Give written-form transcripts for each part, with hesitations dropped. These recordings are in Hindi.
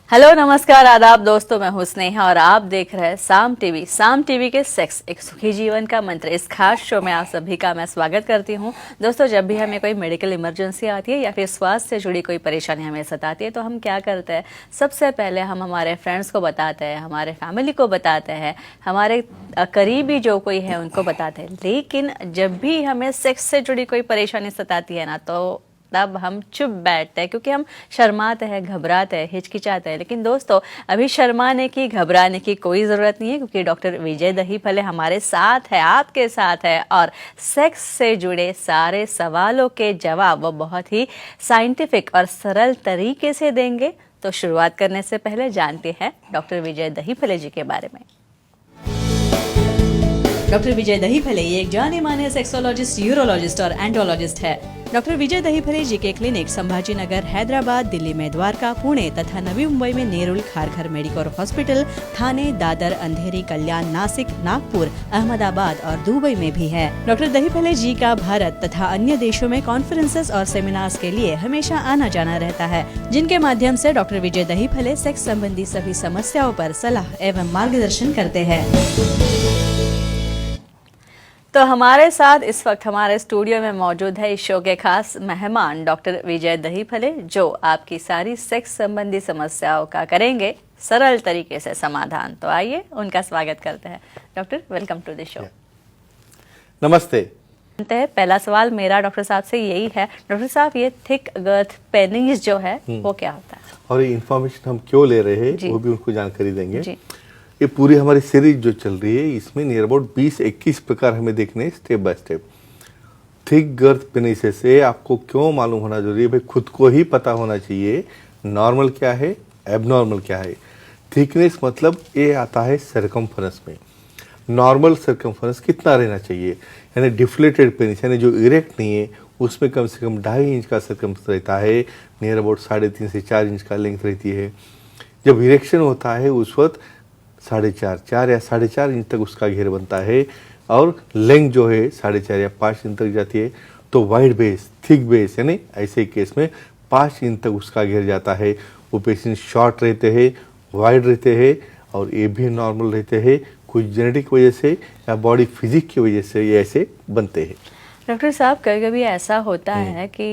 हेलो नमस्कार आदाब दोस्तों, मैं हूं स्नेहा और आप देख रहे हैं साम टीवी। साम टीवी के सेक्स एक सुखी जीवन का मंत्र इस खास शो में आप सभी का मैं स्वागत करती हूं। दोस्तों, जब भी हमें कोई मेडिकल इमरजेंसी आती है या फिर स्वास्थ्य से जुड़ी कोई परेशानी हमें सताती है तो हम क्या करते हैं, सबसे पहले हम हमारे फ्रेंड्स को बताते हैं, हमारे फैमिली को बताते हैं, हमारे करीबी जो कोई है उनको बताते हैं। लेकिन जब भी हमें सेक्स से जुड़ी कोई परेशानी सताती है ना, तो तब हम चुप बैठते हैं क्योंकि हम शर्माते हैं, घबराते हैं, हिचकिचाते हैं। लेकिन दोस्तों, अभी शर्माने की, घबराने की कोई ज़रूरत नहीं है क्योंकि डॉक्टर विजय दहीफले हमारे साथ है, आपके साथ है और सेक्स से जुड़े सारे सवालों के जवाब वो बहुत ही साइंटिफिक और सरल तरीके से देंगे। तो शुरुआत करने से पहले जानते हैं डॉक्टर विजय दहीफले जी के बारे में। डॉक्टर विजय दहीफले ये एक जाने माने सेक्सोलॉजिस्ट, यूरोलॉजिस्ट और एंडोलॉजिस्ट है। डॉक्टर विजय दहीफले जी के क्लिनिक संभाजी नगर, हैदराबाद, दिल्ली में द्वारका, पुणे तथा नवी मुंबई में नेरुल, खारघर मेडिकोर हॉस्पिटल, थाने, दादर, अंधेरी, कल्याण, नासिक, नागपुर, अहमदाबाद और दुबई में भी है। डॉक्टर दहीफले जी का भारत तथा अन्य देशों में कॉन्फ्रेंसेस और सेमिनार्स के लिए हमेशा आना जाना रहता है, जिनके माध्यम से डॉक्टर विजय दहीफले सेक्स संबंधी सभी समस्याओं पर सलाह एवं मार्गदर्शन करते हैं। तो हमारे साथ इस वक्त हमारे स्टूडियो में मौजूद है इस शो के खास मेहमान डॉक्टर विजय दहीफले, जो आपकी सारी सेक्स संबंधी समस्याओं का करेंगे सरल तरीके से समाधान। तो आइए उनका स्वागत करते हैं। Doctor, welcome to the show. नमस्ते। पहला सवाल मेरा डॉक्टर साहब से यही है, डॉक्टर साहब ये थिक गर्थ पेनिस जो है वो क्या होता है और ये इन्फॉर्मेशन हम क्यों ले रहे हैं वो भी उनको जानकारी देंगे। ये पूरी हमारी सीरीज जो चल रही है इसमें नियर अबाउट 20-21 प्रकार हमें देखने step by step. Thick girth penis से आपको क्यों मालूम होना जरूरी है, भाई खुद को ही पता होना चाहिए नॉर्मल क्या है, एबनॉर्मल क्या है। थिकनेस मतलब ये आता है सर्कमफरेंस में। नॉर्मल सर्कमफरेंस कितना रहना चाहिए, यानी डिफ्लेटेड पेनिस यानी जो इरेक्ट नहीं है उसमें कम से कम 2.5 इंच का सर्कमफरेंस रहता है, नियर अबाउट 3.5 से 4 इंच का लेंथ रहती है। जब इरेक्शन होता है उस वक्त 4.5 या 4.5 इंच तक उसका घेर बनता है और लेंथ जो है 4.5 या 5 इंच तक जाती है। तो वाइड बेस, थिक बेस यानी ऐसे केस में 5 इंच तक उसका घेर जाता है। वो पेशेंट शॉर्ट रहते हैं, वाइड रहते हैं और ये भी नॉर्मल रहते हैं। कुछ जेनेटिक वजह से या बॉडी फिजिक की वजह से ये ऐसे बनते हैं। डॉक्टर साहब, कभी कभी ऐसा होता है कि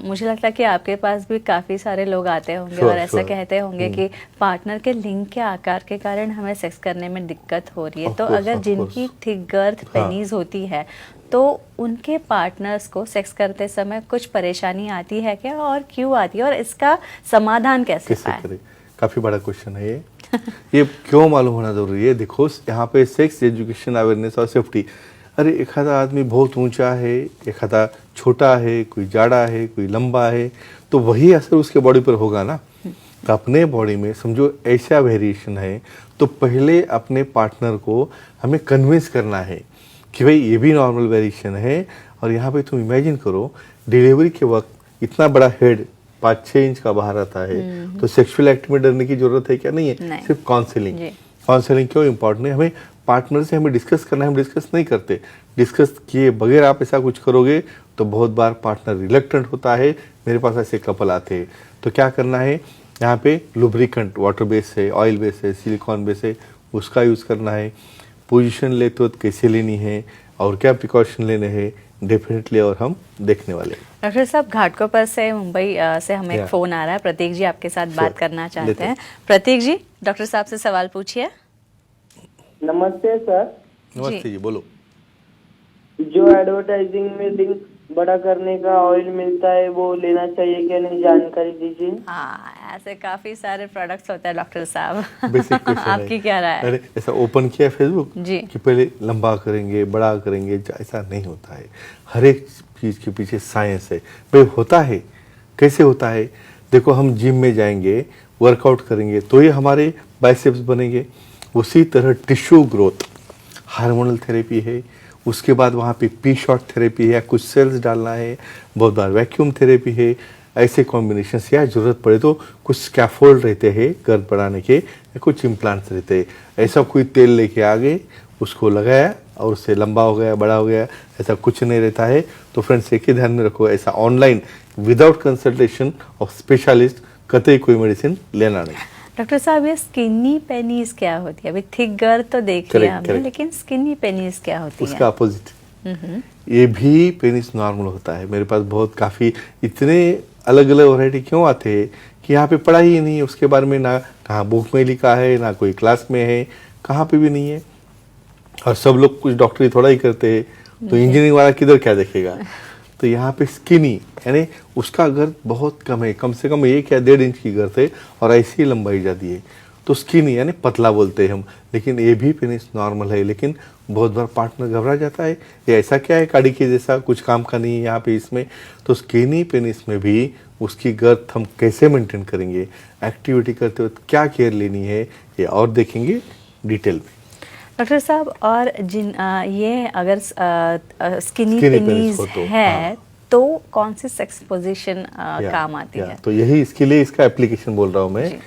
मुझे लगता है कि आपके पास भी काफ़ी सारे लोग आते होंगे और ऐसा कहते होंगे कि पार्टनर के लिंग के आकार के कारण हमें सेक्स करने में दिक्कत हो रही है। तो अगर जिनकी थिक गर्थ पेनिस होती है तो उनके पार्टनर्स को सेक्स करते समय कुछ परेशानी आती है क्या, और क्यों आती है, और इसका समाधान कैसे पाएं? काफ़ी बड़ा क्वेश्चन है ये। ये क्यों मालूम होना जरूरी है। देखो, यहाँ पे सेक्स एजुकेशन, अवेयरनेस और सेफ्टी। अरे एक आधा आदमी बहुत ऊंचा है, एक आधा छोटा है, कोई जाड़ा है, कोई लंबा है, तो वही असर उसके बॉडी पर होगा ना। तो अपने बॉडी में समझो ऐसा वेरिएशन है तो पहले अपने पार्टनर को हमें कन्विंस करना है कि भाई ये भी नॉर्मल वेरिएशन है। और यहाँ पे तुम इमेजिन करो, डिलीवरी के वक्त इतना बड़ा हेड 5-6 इंच का बाहर आता है, तो सेक्सुअल एक्ट में डरने की जरूरत है क्या? नहीं है। सिर्फ काउंसलिंग। काउंसलिंग क्यों इम्पोर्टेंट है? हमें पार्टनर से हमें डिस्कस करना है, हम डिस्कस नहीं करते। डिस्कस किए बगैर आप ऐसा कुछ करोगे तो बहुत बार पार्टनर रिलक्टेंट होता है। मेरे पास ऐसे कपल आते हैं। तो क्या करना है, यहाँ पे लुब्रिकेंट वाटर बेस है, ऑयल बेस है, सिलिकॉन बेस है, उसका यूज़ करना है। पोजीशन लेते वक्त कैसे लेनी है और क्या प्रिकॉशन लेने हैं, डेफिनेटली और हम देखने वाले हैं। डॉक्टर साहब, घाटकोपर से मुंबई से हमें एक फ़ोन आ रहा है। प्रतीक जी आपके साथ बात करना चाहते हैं। प्रतीक जी, डॉक्टर साहब से सवाल पूछिए। नमस्ते सर। नमस्ते जी, बोलो। जो एडवर्टाइजिंग में लिंक बड़ा करने का ऑयल मिलता है वो लेना चाहिए क्या, नहीं, जानकारी दीजिए। हाँ, ऐसे काफी सारे प्रोडक्ट्स होते हैं डॉक्टर साहब। बेसिक क्वेश्चन आपकी क्या राय है? अरे ऐसा ओपन किया फेसबुक जी कि पहले लंबा करेंगे, बड़ा करेंगे, ऐसा नहीं होता है। हर एक चीज के पीछे साइंस है। भाई होता है, कैसे होता है? देखो, हम जिम में जाएंगे, वर्कआउट करेंगे तो ये हमारे बाइसेप्स बनेंगे। उसी तरह टिश्यू ग्रोथ, हार्मोनल थेरेपी है, उसके बाद वहाँ पे पी शॉट थेरेपी है, कुछ सेल्स डालना है, बहुत बार वैक्यूम थेरेपी है। ऐसे कॉम्बिनेशन या जरूरत पड़े तो कुछ स्कैफोल्ड रहते हैं गर्भ बढ़ाने के, या कुछ इम्प्लांट्स रहते हैं। ऐसा कोई तेल लेके आ गए, उसको लगाया और उससे लंबा हो गया, बड़ा हो गया, ऐसा कुछ नहीं रहता है। तो फ्रेंड्स, एक ही ध्यान में रखो, ऐसा online without consultation of specialist कतई कोई मेडिसिन लेना नहीं। डॉक्टर साहब, ये स्किनी पेनीज क्या होती है? अभी थिक गर्ल तो देख लिया Correct, हमने, correct. लेकिन स्किनी पेनीज क्या होती उसका है? अपोजिट, ये भी पेनिस नॉर्मल होता है। मेरे पास बहुत काफ़ी इतने अलग अलग वैरायटी क्यों आते हैं कि यहाँ पे पढ़ा ही नहीं है उसके बारे में, ना कहाँ बुक में लिखा है, ना कोई क्लास में है, कहाँ पे भी नहीं है। और सब लोग कुछ डॉक्टरी थोड़ा ही करते हैं, तो इंजीनियरिंग वाला किधर क्या देखेगा। तो यहाँ पे स्किनी यानी उसका गर्द बहुत कम है, कम से कम 1 या 1.5 इंच की गर्द है और ऐसी लंबाई जाती है, तो स्किनी यानी पतला बोलते हैं हम। लेकिन ये भी पेनिस नॉर्मल है, लेकिन बहुत बार पार्टनर घबरा जाता है, ये ऐसा क्या है काड़ी के जैसा, कुछ काम का नहीं है यहाँ पे इसमें। तो स्किनी पेनिस में भी उसकी गर्द हम कैसे मेंटेन करेंगे, एक्टिविटी करते वक्त क्या केयर लेनी है, ये और देखेंगे डिटेल में। डॉक्टर साहब, और ये अगर स्किनी Skinny पेनीज penis हो तो, है हाँ। तो कौन सी सेक्स पोजीशन काम आती है? तो यही इसके लिए इसका एप्लीकेशन बोल रहा हूँ मैं। जी।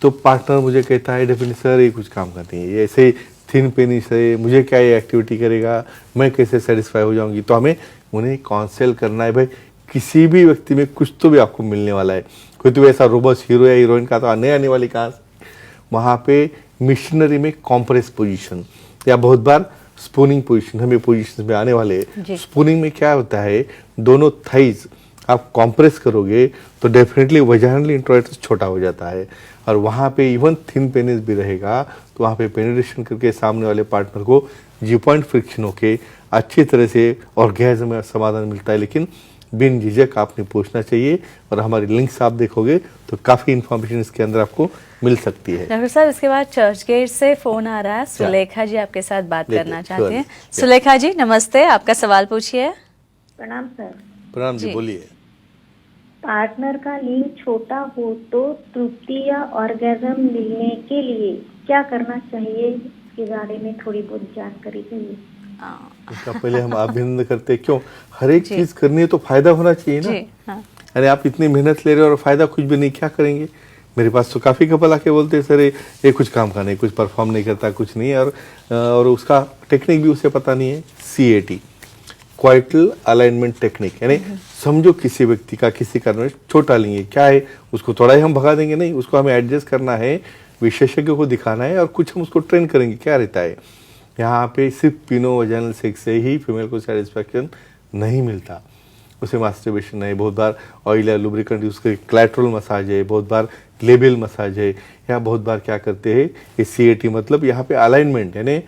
तो पार्टनर मुझे कहता है डेफिनेटली सर ये कुछ काम करती है, ये ऐसे थिन पेनिस है, मुझे क्या ये एक्टिविटी करेगा, मैं कैसे सेटिस्फाई हो जाऊंगी। तो हमें उन्हें काउंसिल करना है। भाई किसी भी व्यक्ति में कुछ तो भी आपको मिलने वाला है, कोई तो ऐसा रोबोस हीरो या हीरोइन का तो आने वाली कहाँ से। वहाँ पे मिशनरी में कॉम्प्रेस पोजीशन या बहुत बार स्पूनिंग पोजीशन, हमें पोजीशन में आने वाले। जी। स्पूनिंग में क्या होता है, दोनों थाइज आप कॉम्प्रेस करोगे तो डेफिनेटली वजाइनल इंट्रोइटस छोटा हो जाता है, और वहाँ पे इवन थिन पेनिस भी रहेगा, तो वहाँ पे पेनिट्रेशन करके सामने वाले पार्टनर को जी पॉइंट फ्रिक्शन होके अच्छी तरह से ऑर्गेज़म में समाधान मिलता है। लेकिन बिन झिझक आपने पूछना चाहिए, और हमारी लिंक्स आप देखोगे तो काफ़ी इन्फॉर्मेशन इसके अंदर आपको मिल सकती है। डॉक्टर साहब, इसके बाद चर्च गेट से फोन आ रहा है, सुलेखा जी आपके साथ बात लेते करना हैं, चाहते हैं। sure. सुलेखा जी नमस्ते, आपका सवाल पूछिए। प्रणाम सर। प्रणाम जी, जी। बोलिए। पार्टनर का लिंग छोटा हो तो तृप्ति या ऑर्गेजम मिलने के लिए क्या करना चाहिए, इसके बारे में थोड़ी बहुत जानकारी चाहिए। इसका पहले हम अभिनंदन करते हैं, क्यों हर एक जी। चीज करनी है तो फायदा होना चाहिए ना। जी हाँ, अरे आप इतनी मेहनत ले रहे हो और फायदा कुछ भी नहीं, क्या करेंगे। मेरे पास तो काफी कपल आके बोलते हैं सर ये कुछ काम का नहीं, कुछ परफॉर्म नहीं करता, कुछ नहीं, और उसका टेक्निक भी उसे पता नहीं है। CAT क्वाइटल अलाइनमेंट टेक्निक, यानी समझो किसी व्यक्ति का किसी कारण छोटा लेंगे, क्या है उसको थोड़ा ही हम भगा देंगे, नहीं, उसको हमें एडजस्ट करना है, विशेषज्ञ को दिखाना है, और कुछ हम उसको ट्रेन करेंगे। क्या रहता है यहाँ पे, सिर्फ पिनो वजाइनल सेक्स से ही फीमेल को सेटिस्फैक्शन नहीं मिलता, उसे मास्टरबेशन है, बहुत बार ऑयल या लुब्रिकेंट यूज करके क्लैटरल मसाज है, बहुत बार ग्लेबियल मसाज है, या बहुत बार क्या करते हैं ये CAT मतलब यहाँ पे अलाइनमेंट, यानी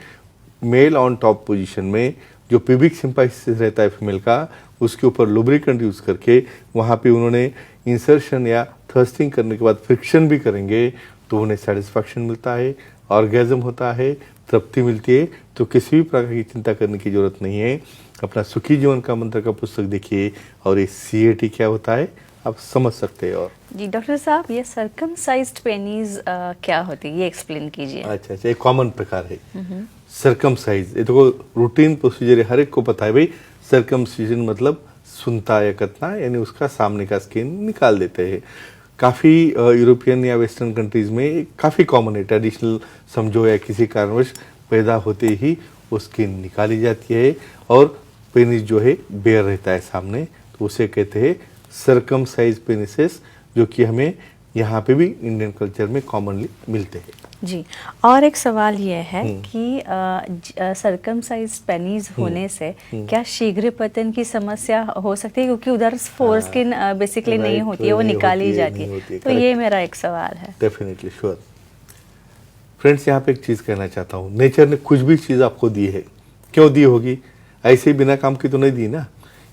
मेल ऑन टॉप पोजीशन में जो प्यूबिक सिंपाइसिस रहता है फीमेल का, उसके ऊपर लुब्रिकेंट यूज करके वहाँ पे उन्होंने इंसर्शन या थर्स्टिंग करने के बाद फ्रिक्शन भी करेंगे, तो उन्हें सेटिस्फैक्शन मिलता है, ऑर्गेजम होता है, तृप्ति मिलती है। तो किसी भी प्रकार की चिंता करने की जरूरत नहीं है। अपना सुखी जीवन का मंत्र का पुस्तक देखिए, और ये CAT क्या होता है आप समझ सकते हैं। और जी डॉक्टर साहब, ये सर्कमसाइज्ड पेनीज क्या होती है, ये एक्सप्लेन कीजिए। अच्छा, एक कॉमन प्रकार है सर्कमसाइज। ये तो रूटीन प्रोसीजर है, हर एक को पता है भाई। सर्कमसिजन मतलब सुनता या कतना, यानी उसका सामने का स्किन निकाल देते हैं। काफ़ी यूरोपियन या वेस्टर्न कंट्रीज में काफ़ी कॉमन है। ट्रेडिशनल समझो या किसी कारणवश पैदा होते ही वो स्किन निकाली जाती है, और पेनिस जो है बेयर रहता है सामने, तो उसे कहते हैं सर्कमसाइज पेनिसेस, जो कि हमें यहाँ पे भी इंडियन कल्चर में कॉमनली मिलते हैं। जी, और एक सवाल ये है कि सर्कमसाइज पेनीज होने से क्या शीघ्र पतन की समस्या हो सकती है, क्योंकि उधर फोरस्किन बेसिकली नहीं right, होती है, वो नहीं निकाली होती है, जाती नहीं है। होती है, तो correct. ये मेरा एक सवाल है। Definitely sure. फ्रेंड्स, यहाँ पे एक चीज़ कहना चाहता हूँ, नेचर ने कुछ भी चीज़ आपको दी है, क्यों दी होगी, ऐसे ही बिना काम की तो नहीं दी ना।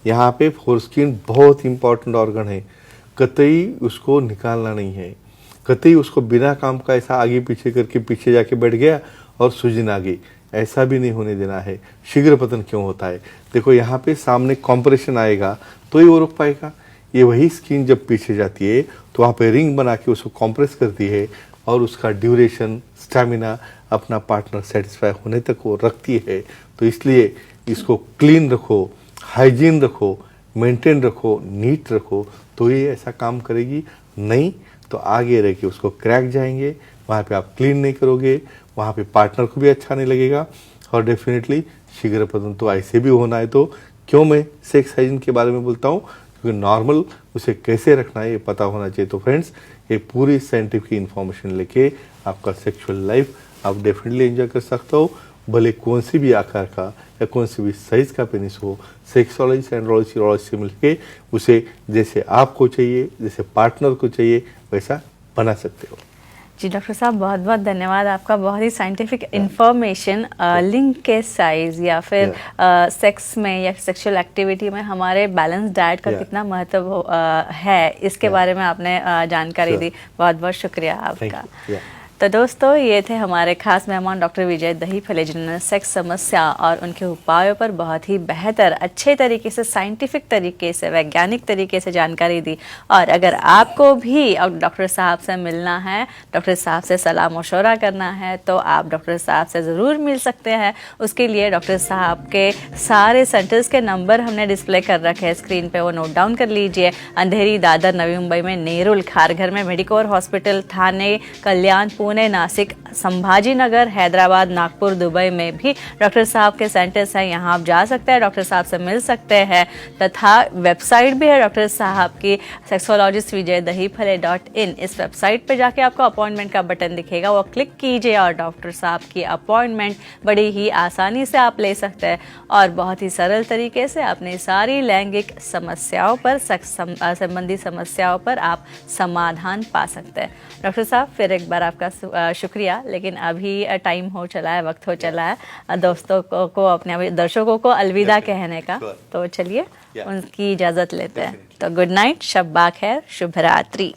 यहाँ पे फोरस्किन बहुत इंपॉर्टेंट ऑर्गन है, कतई उसको निकालना नहीं है, कतई उसको बिना काम का ऐसा आगे पीछे करके पीछे जाके बैठ गया और सूजन आ गई, ऐसा भी नहीं होने देना है। शीघ्र पतन क्यों होता है, देखो यहाँ पे सामने कॉम्प्रेशन आएगा तो ही वो रुक पाएगा। ये वही स्किन जब पीछे जाती है तो वहाँ पे रिंग बना के उसको कॉम्प्रेस करती है, और उसका ड्यूरेशन, स्टैमिना अपना पार्टनर सेटिस्फाई होने तक वो रखती है। तो इसलिए इसको क्लीन रखो, हाइजीन रखो, मेंटेन रखो, नीट रखो, तो ये ऐसा काम करेगी। नहीं तो आगे रह के उसको क्रैक जाएंगे, वहाँ पे आप क्लीन नहीं करोगे, वहाँ पे पार्टनर को भी अच्छा नहीं लगेगा, और डेफिनेटली शीघ्र पतन तो ऐसे भी होना है। तो क्यों मैं सेक्स हाइजीन के बारे में बोलता हूँ, क्योंकि नॉर्मल उसे कैसे रखना है ये पता होना चाहिए। तो फ्रेंड्स, ये पूरी साइंटिफिक इंफॉर्मेशन लेके आपका सेक्सुअल लाइफ आप डेफिनेटली एंजॉय कर सकते हो। भले कौन सी भी आकार का या कौन सी भी साइज का पेनिस हो, सेक्सोलॉजी एंड्रोलॉजी यूरोलॉजी से मिलके उसे जैसे आपको चाहिए, जैसे पार्टनर को चाहिए, वैसा बना सकते हो। जी डॉक्टर साहब, बहुत बहुत धन्यवाद आपका। बहुत ही साइंटिफिक इंफॉर्मेशन लिंग के साइज या फिर सेक्स में या सेक्सुअल एक्टिविटी में हमारे बैलेंस डाइट का Yeah. कितना महत्व है, इसके बारे में आपने जानकारी दी। बहुत बहुत शुक्रिया आपका। Yeah. तो दोस्तों, ये थे हमारे खास मेहमान डॉक्टर विजय दहीफले, जिन्होंने सेक्स समस्या और उनके उपायों पर बहुत ही बेहतर, अच्छे तरीके से, साइंटिफिक तरीके से, वैज्ञानिक तरीके से जानकारी दी। और अगर आपको भी अब डॉक्टर साहब से मिलना है, डॉक्टर साहब से सलाह मशवरा करना है, तो आप डॉक्टर साहब से ज़रूर मिल सकते हैं। उसके लिए डॉक्टर साहब के सारे सेंटर्स के नंबर हमने डिस्प्ले कर रखे हैं स्क्रीन पे, वो नोट डाउन कर लीजिए। अंधेरी, दादर, नवी मुंबई में नेरुल, खारघर में मेडिकोर हॉस्पिटल, थाने, कल्याण, पुणे, नासिक, संभाजी नगर, हैदराबाद, नागपुर, दुबई में भी डॉक्टर साहब के सेंटर्स हैं। यहाँ आप जा सकते हैं, डॉक्टर साहब से मिल सकते हैं। तथा वेबसाइट भी है डॉक्टर साहब की, sexologistvijaydahifale.in। इस वेबसाइट पे जाके आपको अपॉइंटमेंट का बटन दिखेगा, वो क्लिक कीजिए और डॉक्टर साहब की अपॉइंटमेंट बड़ी ही आसानी से आप ले सकते हैं और बहुत ही सरल तरीके से अपनी सारी लैंगिक समस्याओं पर, सेक्स संबंधी समस्याओं पर आप समाधान पा सकते हैं। डॉक्टर साहब, फिर एक बार आपका शुक्रिया। लेकिन अभी टाइम हो चला है, वक्त हो चला है दोस्तों को अपने दर्शकों को अलविदा कहने का। तो चलिए उनकी इजाज़त लेते हैं। तो गुड नाइट, शब बा खैर, शुभ रात्रि।